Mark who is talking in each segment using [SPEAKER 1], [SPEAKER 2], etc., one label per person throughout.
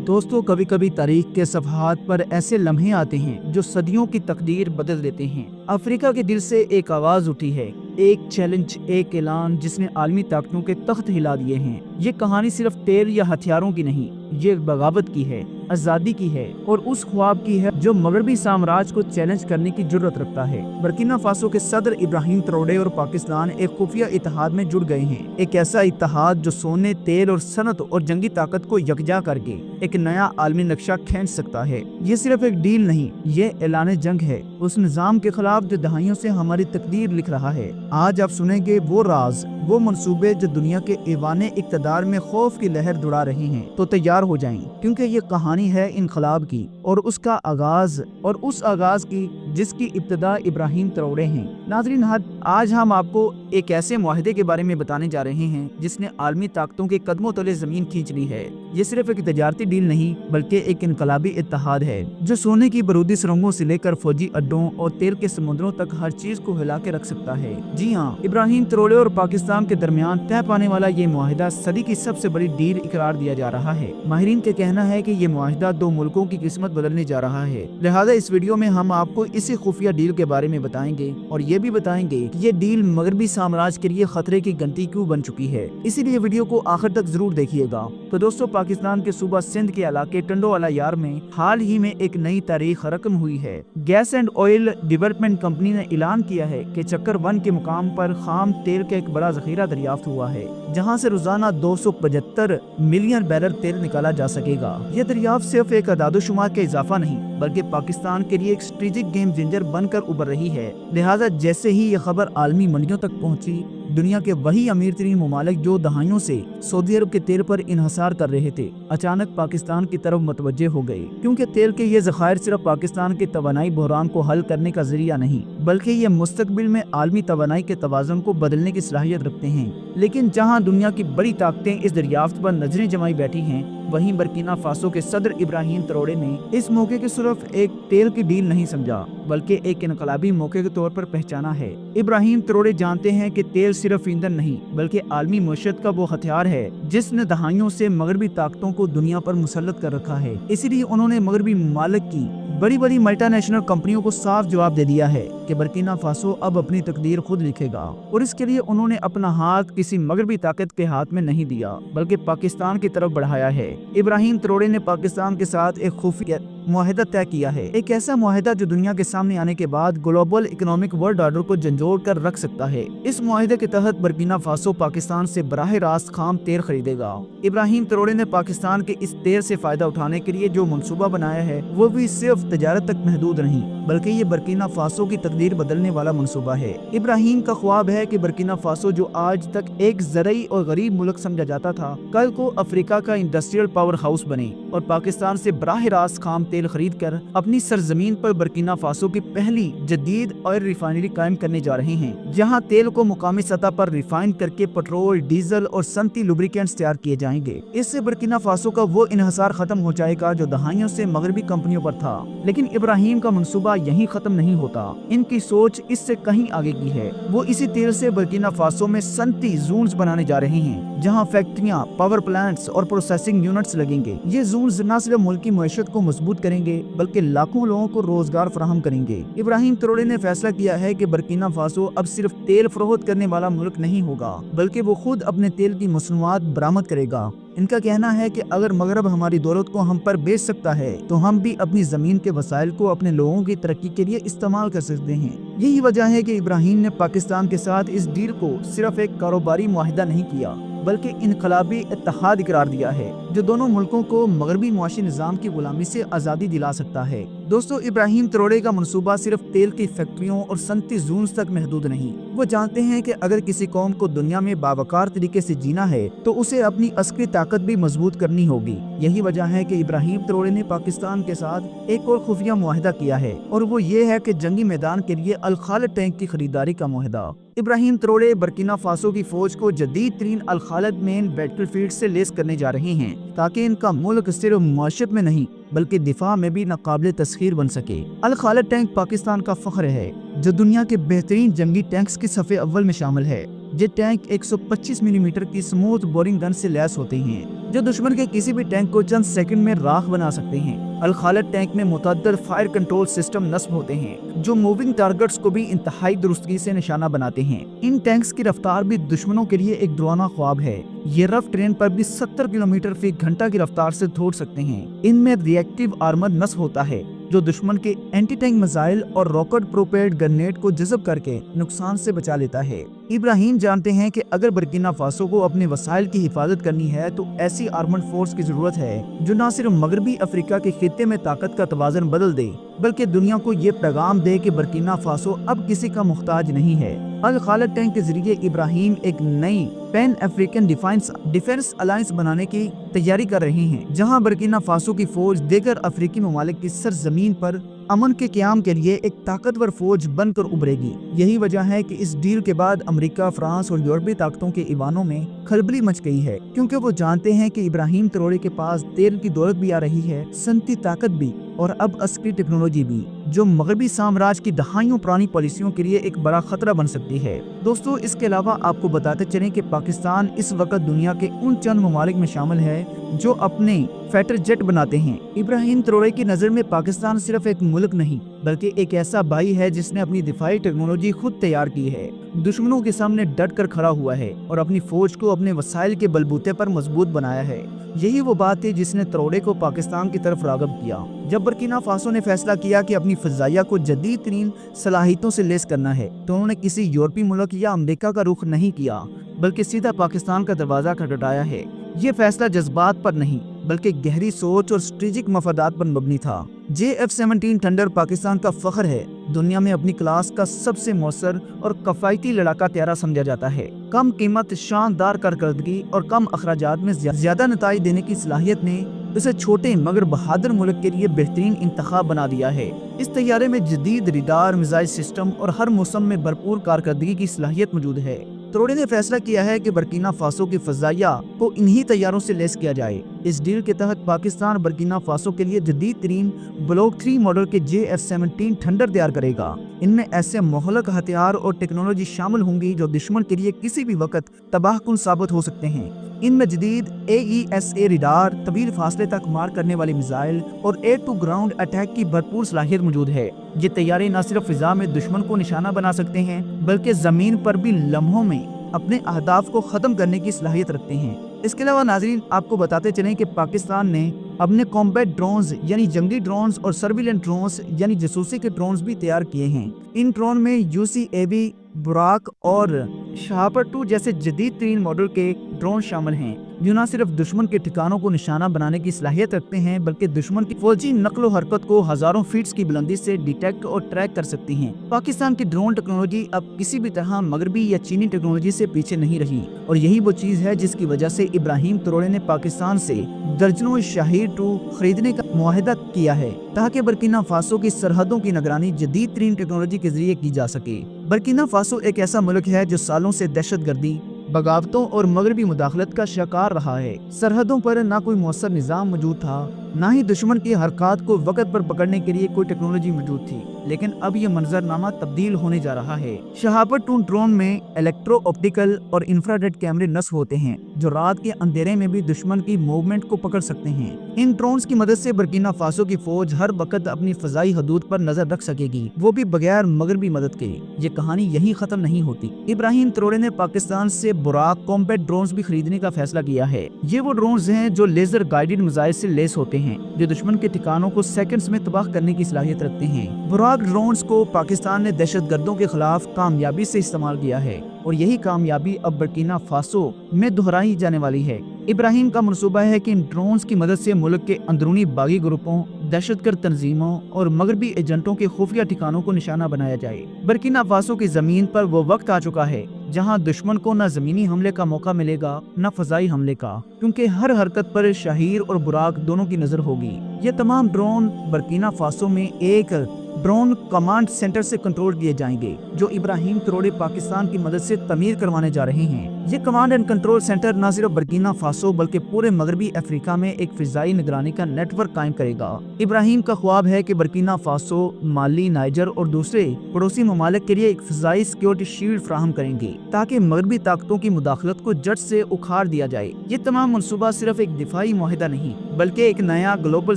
[SPEAKER 1] दोस्तों, कभी कभी तारीख के सफ़हात पर ऐसे लम्हे आते हैं जो सदियों की तकदीर बदल देते हैं। अफ्रीका के दिल से एक आवाज़ उठी है, एक चैलेंज, एक ऐलान जिसने आलमी ताकतों के तख्त हिला दिए हैं। ये कहानी सिर्फ तेल या हथियारों की नहीं, ये बगावत की है, आज़ादी की है और उस ख्वाब की है जो मगरबी साम्राज्य को चैलेंज करने की जुर्रत रखता है। बर्किना फासो के सदर इब्राहिम ट्रोरे और पाकिस्तान एक खुफिया इत्तेहाद में जुड़ गए हैं। एक ऐसा इत्तेहाद जो सोने, तेल और सनत और जंगी ताकत को यकजा करके एक नया आलमी नक्शा खींच सकता है। ये सिर्फ एक डील नहीं, ये ऐलान जंग है उस निजाम के खिलाफ जो दहाइयों से हमारी तकदीर लिख रहा है। आज आप सुनेंगे वो राज, वो मंसूबे जो दुनिया के ऐवाने इक़्तिदार में खौफ की लहर दौड़ा रही हैं। तो तैयार हो जाएं, क्योंकि ये कहानी है इनकलाब की और उसका आगाज और उस आगाज की जिसकी इब्तिदा इब्राहिम ट्रोरे हैं। नाज़रीन, आज हम आपको एक ऐसे मुआहदे के बारे में बताने जा रहे हैं जिसने आलमी ताकतों के कदमों तले जमीन खींच ली है। ये सिर्फ एक तजारती डील नहीं, बल्कि एक इनकलाबी इत्तेहाद है जो सोने की बारूदी सुरंगों से लेकर फौजी अड्डों और तेल के समुद्रों तक हर चीज को हिला के रख सकता है। जी हाँ, इब्राहिम ट्रोरे और पाकिस्तान के दरमियान तय पाने वाला ये मुआहदा सदी की सबसे बड़ी डील करार दिया जा रहा है। माहिरीन का कहना है कि ये मुआहदा दो मुल्कों की किस्मत बदलने जा रहा है। लिहाजा इस वीडियो में हम आपको इसी खुफिया डील के बारे में बताएंगे और ये भी बताएंगे कि ये डील मगरबी साम्राज्य के लिए खतरे की घंटी क्यों बन चुकी है। इसीलिए वीडियो को आखिर तक जरूर देखिएगा। तो दोस्तों, पाकिस्तान के सूबा सिंध के इलाके टंडोवाला यार में हाल ही में एक नई तारीख रकम हुई है। Gas and oil development company ने ऐलान किया है कि चक्कर 1 के मुकाम पर खाम तेल का एक बड़ा जखीरा दरियाफ्त हुआ है, जहां से रोजाना 275 मिलियन बैरल तेल निकाला जा सकेगा। यह दरियाफ्त सिर्फ एक अदादोशुमार का इजाफा नहीं, बल्कि पाकिस्तान के लिए एक स्ट्रेटेजिक गेम चेंजर बनकर उभर रही है। लिहाजा जैसे ही यह खबर आलमी मंडियों तक पहुंची, दुनिया के वही अमीर तरीन ममालिक जो दहाइयों से सऊदी अरब के तेल पर इन्हसार कर रहे थे, अचानक पाकिस्तान की तरफ मुतवज्जे हो गए। क्योंकि तेल के ये ज़खायर सिर्फ पाकिस्तान के तवानाई बहरान को हल करने का जरिया नहीं, बल्कि ये मुस्तकबिल में आलमी तवानाई के तवाज़ुन को बदलने की सलाहियत रखते हैं। लेकिन जहाँ दुनिया की बड़ी ताकतें इस दरियाफ्त पर नजरें जमाई बैठी हैं, वहीं बर्किना फासो के सदर इब्राहिम ट्रोरे ने इस मौके के सिर्फ एक तेल की डील नहीं समझा, बल्कि एक इनकलाबी मौके के तौर पर पहचाना है। इब्राहिम ट्रोरे जानते हैं कि तेल सिर्फ ईंधन नहीं, बल्कि आलमी मईशत का वो हथियार है जिसने दहाइयों से मगरबी ताकतों को दुनिया पर मुसल्लत कर रखा है। इसीलिए उन्होंने मगरबी ममालिक की बड़ी बड़ी मल्टीनेशनल कंपनियों को साफ जवाब दे दिया है कि बर्किना फासो अब अपनी तकदीर खुद लिखेगा। और इसके लिए उन्होंने अपना हाथ किसी मगरबी ताकत के हाथ में नहीं दिया, बल्कि पाकिस्तान की तरफ बढ़ाया है। इब्राहिम ट्रोरे ने पाकिस्तान के साथ एक खुफिया मुआहदा तय किया है, एक ऐसा मुआहदा जो दुनिया के सामने आने के बाद ग्लोबल इकोनॉमिक वर्ल्ड ऑर्डर को झंझोड़ कर रख सकता है। इस मुआहदे के तहत बर्किना फासो पाकिस्तान से बराह रास्त खाम तेल खरीदेगा। इब्राहिम ट्रोरे ने पाकिस्तान के इस तेल से फायदा उठाने के लिए जो मंसूबा बनाया है, वो भी सिर्फ तजारत तक महदूद नहीं, बल्कि ये बर्किना फासो की तकदीर बदलने वाला मंसूबा है। इब्राहिम का ख्वाब है कि बर्किना फासो, जो आज तक एक ज़रई और गरीब मुल्क समझा जाता था, कल को अफ्रीका का इंडस्ट्रियल पावर हाउस बने और पाकिस्तान से बराह रास्त खाम तेल खरीद कर अपनी सरजमीन पर बर्किना फासो की पहली जदीद ऑयल रिफाइनरी कायम करने जा रहे हैं, जहां तेल को मुकामी सतह पर रिफाइन करके पेट्रोल, डीजल और सनती लुब्रिकेंट्स तैयार किए जाएंगे। इससे बर्किना फासो का वो इन्हसार खत्म हो जाएगा जो दहाइयों से मगरबी कंपनियों पर था। लेकिन इब्राहिम का मंसूबा यहीं खत्म नहीं होता, इनकी सोच इससे कहीं आगे की है। वो इसी तेल से बर्किना फासो में सनती जोन्स बनाने जा रहे हैं, जहां फैक्ट्रियां, पावर प्लांट्स और प्रोसेसिंग यूनिट्स लगेंगे। ये जोन्स न सिर्फ मुल्क की मईशत को मजबूत करेंगे, बल्कि लाखों लोगों को रोजगार फराहम करेंगे। इब्राहिम ट्रोरे ने फैसला किया है कि बर्किना फासो अब सिर्फ तेल फरोख्त करने वाला मुल्क नहीं होगा, बल्कि वो खुद अपने तेल की मसनूआत बरामद करेगा। इनका कहना है कि अगर मगरब हमारी दौलत को हम पर बेच सकता है, तो हम भी अपनी जमीन के वसाइल को अपने लोगों की तरक्की के लिए इस्तेमाल कर सकते हैं। यही वजह है कि इब्राहिम ने पाकिस्तान के साथ इस डील को सिर्फ एक कारोबारी मुआहिदा नहीं किया, बल्कि इनकलाबी इत्तेहाद करार दिया है, जो दोनों मुल्कों को मगरबी मुआशी निज़ाम की गुलामी से आज़ादी दिला सकता है। दोस्तों, इब्राहिम ट्रोरे का मंसूबा सिर्फ तेल की फैक्ट्रियों और सनती जोन्स तक महदूद नहीं। वो जानते हैं कि अगर किसी कौम को दुनिया में बावकार तरीके से जीना है, तो उसे अपनी अस्करी ताकत भी मजबूत करनी होगी। यही वजह है कि इब्राहिम ट्रोरे ने पाकिस्तान के साथ एक और खुफिया मुआहिदा किया है, और वो ये है कि जंगी मैदान के लिए अल खालिद टैंक की खरीदारी का मुआहिदा। इब्राहिम ट्रोरे बर्किना फासो की फौज को जदीद तरीन अल खालिद मेन बैटलफील्ड से लेस करने जा रहे हैं, ताकि इनका मुल्क सिर्फ मुआशरत में नहीं, बल्कि दिफा में भी नाकाबिले तस्खीर बन सके। अल खालिद टैंक पाकिस्तान का फख्र है, जो दुनिया के बेहतरीन जंगी टैंक्स के सफ़े अव्वल में शामिल है। ये टैंक 125 मिलीमीटर की स्मूथ बोरिंग गन से लैस होते हैं, जो दुश्मन के किसी भी टैंक को चंद सेकंड में राख बना सकते हैं। अल-खालिद टैंक में मुतअद्दिद फायर कंट्रोल सिस्टम नस्ब होते हैं जो मूविंग टारगेट्स को भी इंतहाई दुरुस्तगी से निशाना बनाते हैं। इन टैंक्स की रफ्तार भी दुश्मनों के लिए एक डरावना ख्वाब है। ये रफ ट्रेन पर भी 70 किलोमीटर फी घंटा की रफ्तार से दौड़ सकते हैं। इनमें रिएक्टिव आर्मर नस्ब होता है जो दुश्मन के एंटी टैंक मिसाइल और रॉकेट प्रोपेल्ड ग्रेनेड को जज़ब करके नुकसान से बचा लेता है। इब्राहिम जानते हैं कि अगर बर्किना फासो को अपने वसाइल की हिफाजत करनी है तो ऐसी आर्मर्ड फोर्स की जरूरत है जो न सिर्फ मगरबी अफ्रीका के खित्ते में ताकत का तवाज़ुन बदल दे बल्कि दुनिया को ये पैगाम दे कि बर्किना फासो अब किसी का मुख्ताज नहीं है। अल-खालिद टैंक के जरिए इब्राहिम एक नई पैन अफ्रीकन डिफेंस अलायंस बनाने की तैयारी कर रहे हैं जहां बर्किना फासो की फौज देगर अफ्रीकी ममालिक की सरजमीन पर अमन के क़याम के लिए एक ताकतवर फौज बनकर उभरेगी। यही वजह है कि इस डील के बाद अमेरिका, फ्रांस और यूरोपीय ताकतों के ईवानों में खलबली मच गई है क्योंकि वो जानते हैं कि इब्राहिम ट्रोरे के पास तेल की दौलत भी आ रही है, सनती ताकत भी और अब अस्करी टेक्नोलॉजी भी जो मगरबी साम्राज्य की दहाइयों पुरानी पॉलिसियों के लिए एक बड़ा खतरा बन सकती है। दोस्तों, इसके अलावा आपको बताते चलें कि पाकिस्तान इस वक्त दुनिया के उन चंद ममालिक में शामिल है जो अपने फाइटर जेट बनाते हैं। इब्राहिम ट्रोरे की नज़र में पाकिस्तान सिर्फ एक मुल्क नहीं बल्कि एक ऐसा भाई है जिसने अपनी दिफाई टेक्नोलॉजी खुद तैयार की है, दुश्मनों के सामने डट कर खड़ा हुआ है और अपनी फौज को अपने वसाइल के बलबूते पर मजबूत बनाया है। यही वो बात है जिसने ट्रोरे को पाकिस्तान की तरफ राग़िब किया। जब बर्किना फासो ने फैसला किया कि अपनी फ़ज़ाइया को जदीद तरीन सलाहियतों से लैस करना है तो उन्होंने किसी यूरोपीय मुल्क या अमेरिका का रुख नहीं किया बल्कि सीधा पाकिस्तान का दरवाज़ा खटखटाया है। ये फैसला जज्बात पर नहीं बल्कि गहरी सोच और स्ट्रेटेजिक मफादात पर मबनी था। JF-17 थंडर पाकिस्तान का फख्र है, दुनिया में अपनी क्लास का सबसे मौसर और कफायती लड़ाका तैयारा समझा जाता है। कम कीमत, शानदार कारकर्दगी और कम अखराजात में ज्यादा नताइज देने की सलाहियत ने इसे छोटे मगर बहादुर मुल्क के लिए बेहतरीन इंतखाब बना दिया है। इस तैयारे में जदीद रिडार, मिसाइल सिस्टम और हर मौसम में भरपूर कारकर्दगी की सलाहियत मौजूद है। ट्रोरे ने फैसला किया है कि बर्किना फासो की फ़ज़ाइया को इन्हीं तैयारों से लैस किया जाए। इस डील के तहत पाकिस्तान बर्किना फासो के लिए जदीद तरीन ब्लॉक 3 मॉडल के JF-17 थंडर तैयार करेगा। इनमें ऐसे मोहलक हथियार और टेक्नोलॉजी शामिल होंगी जो दुश्मन के लिए किसी भी वक्त तबाहकुन साबित हो सकते हैं। इनमें जदीद AESA रिडार, तवील फासले तक मार करने वाली मिसाइल और एयर टू ग्राउंड अटैक की भरपूर सलाहियत मौजूद है। ये तैयारी न सिर्फ फिजा में दुश्मन को निशाना बना सकते हैं बल्कि जमीन पर भी लम्हों में अपने अहदाफ को खत्म करने की सलाहियत रखते हैं। इसके अलावा नाज़रीन, आपको बताते चलें कि पाकिस्तान ने अपने कॉम्बैट ड्रोन्स यानी जंगी ड्रोन्स और सर्विलेंस ड्रोन्स यानी जासूसी के ड्रोन्स भी तैयार किए हैं। इन ड्रोन में UCAV, बुराक और शहापर 2 जैसे जदीद तरीन मॉडल के ड्रोन शामिल हैं जो न सिर्फ दुश्मन के ठिकानों को निशाना बनाने की सलाहियत रखते हैं बल्कि दुश्मन की फौजी नकलो हरकत को हजारों फीट्स की बुलंदी से डिटेक्ट और ट्रैक कर सकती हैं। पाकिस्तान की ड्रोन टेक्नोलॉजी अब किसी भी तरह मगरबी या चीनी टेक्नोलॉजी से पीछे नहीं रही और यही वो चीज़ है जिसकी वजह से इब्राहिम ट्रोरे ने पाकिस्तान से दर्जनों शाहीर 2 खरीदने का मुआहदा किया है ताकि बर्किना फासो की सरहदों की निगरानी जदीद तरीन टेक्नोलॉजी के जरिए की जा सके। बर्किना फासो एक ऐसा मुल्क है जो सालों से दहशतगर्दी, बगावतों और मगरबी मुदाखलत का शिकार रहा है। सरहदों पर ना कोई मौसर निज़ाम मौजूद था, ना ही दुश्मन की हरकत को वक़्त पर पकड़ने के लिए कोई टेक्नोलॉजी मौजूद थी, लेकिन अब ये मंजरनामा तब्दील होने जा रहा है। शहापर 2 ड्रोन में इलेक्ट्रो ऑप्टिकल और इंफ्रारेड कैमरे नस्ब होते हैं जो रात के अंधेरे में भी दुश्मन की मूवमेंट को पकड़ सकते हैं। इन ड्रोन्स की मदद से बर्किना फासो की फौज हर वक्त अपनी फजाई हदूद पर नजर रख सकेगी, वो भी बगैर मगरबी मदद के। ये कहानी यही खत्म नहीं होती। इब्राहिम ट्रोरे ने पाकिस्तान से बुराक कॉम्बैट ड्रोन्स भी खरीदने का फैसला किया है। ये वो ड्रोन्स हैं जो लेजर गाइडेड मिसाइल से लैस होते हैं जो दुश्मन के ठिकानों को सेकंड्स में तबाह करने की सलाहियत रखते हैं। बुराक ड्रोन्स को पाकिस्तान ने दहशतगर्दों के खिलाफ कामयाबी से इस्तेमाल किया है और यही कामयाबी अब बर्किना फासो में दोहराई जाने वाली है। इब्राहिम का मनसूबा है कि इन ड्रोन्स की मदद से मुल्क के अंदरूनी बागी ग्रुपों, दहशतगर्द तंजीमों और मगरबी एजेंटों के खुफिया ठिकानों को निशाना बनाया जाए। बर्किना फासो की जमीन पर वो वक्त आ चुका है जहां दुश्मन को न जमीनी हमले का मौका मिलेगा न फजाई हमले का, क्योंकि हर हरकत पर शाहीर और बुराक दोनों की नजर होगी। ये तमाम ड्रोन बर्किना फासो में एक ड्रोन कमांड सेंटर से कंट्रोल किए जाएंगे जो इब्राहिम त्रोड़े पाकिस्तान की मदद से तमीर करवाने जा रहे हैं। ये कमांड एंड कंट्रोल सेंटर न सिर्फ बर्किना फासो बल्कि पूरे मगरबी अफ्रीका में एक फिजाई निगरानी का नेटवर्क कायम करेगा। इब्राहिम का ख्वाब है कि बर्किना फासो, माली, नाइजर और दूसरे पड़ोसी ममालिक के लिए एक फिजाई सिक्योरिटी शील्ड फ्राहम करेंगे ताकि मगरबी ताकतों की मुदाखलत को जड़ से उखाड़ दिया जाए। ये तमाम मनसूबा सिर्फ एक दिफाई मुआहिदा नहीं बल्कि एक नया ग्लोबल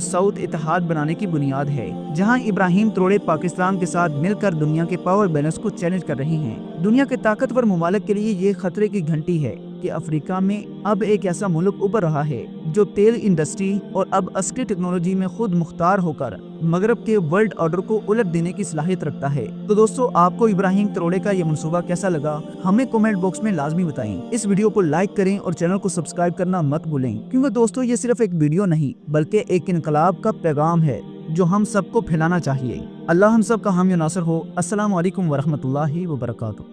[SPEAKER 1] साउथ इत्तेहाद बनाने की बुनियाद है, जहां इब्राहिम त्रोड़े पाकिस्तान के साथ मिलकर दुनिया के पावर बैलेंस को चैलेंज कर रहे हैं। दुनिया के ताकतवर ममालिक के लिए ये खतरे की घंटी है कि अफ्रीका में अब एक ऐसा मुल्क उभर रहा है जो तेल इंडस्ट्री और अब अस्करी टेक्नोलॉजी में खुद मुख्तार होकर मगरब के वर्ल्ड ऑर्डर को उलट देने की सलाहियत रखता है। तो दोस्तों, आपको इब्राहिम त्रोड़े का ये मंसूबा कैसा लगा, हमें कमेंट बॉक्स में लाजमी बताएं। इस वीडियो को लाइक करें और चैनल को सब्सक्राइब करना मत भूलें, क्योंकि दोस्तों ये सिर्फ एक वीडियो नहीं बल्कि एक इनकलाब का पैगाम है जो हम सबको फैलाना चाहिए। अल्लाह हम सब का हामी नासर हो। अस्सलामु अलैकुम वरहमतुल्लाहि वबरकातुहू।